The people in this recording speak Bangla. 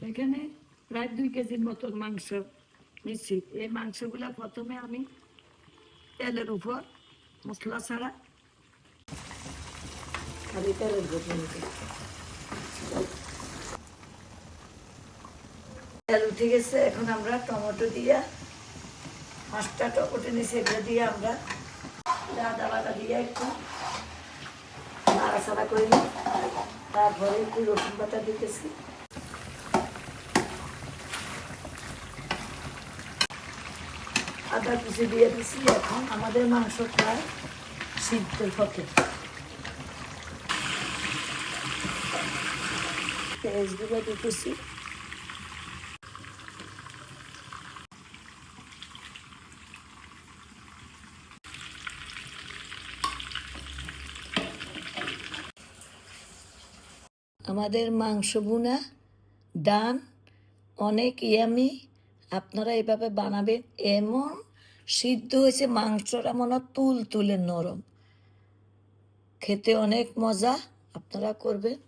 এখানে প্রায় 2 কেজির মতন মাংস নিচ্ছি। এই মাংসগুলা প্রথমে আমি তেলের উপর মশলা ছাড়া খালি তেলের উপর নিচ্ছি। তেল উঠে গেছে, এখন আমরা টমেটো দিয়ে 5টা টমেটো নিচ্ছি, এগুলো দিয়ে আমরা আদা বাটা দিয়ে একটু নাড়াচাড়া করে নিই। তারপরে একটু রসুন বাটা দিতেছি, আদা কুচি দিয়ে দিচ্ছি। এখন আমাদের মাংস প্রায় সিদ্ধ পথে, পেঁয়াজগুলো দিতেছি। আমাদের মাংস ভুনা ডান, অনেক ইয়ামি। আপনারা এভাবে বানাবেন। এমন সিদ্ধ হয়েছে মাংসটা, মনে তুল তুলে নরম, খেতে অনেক মজা। আপনারা করবেন।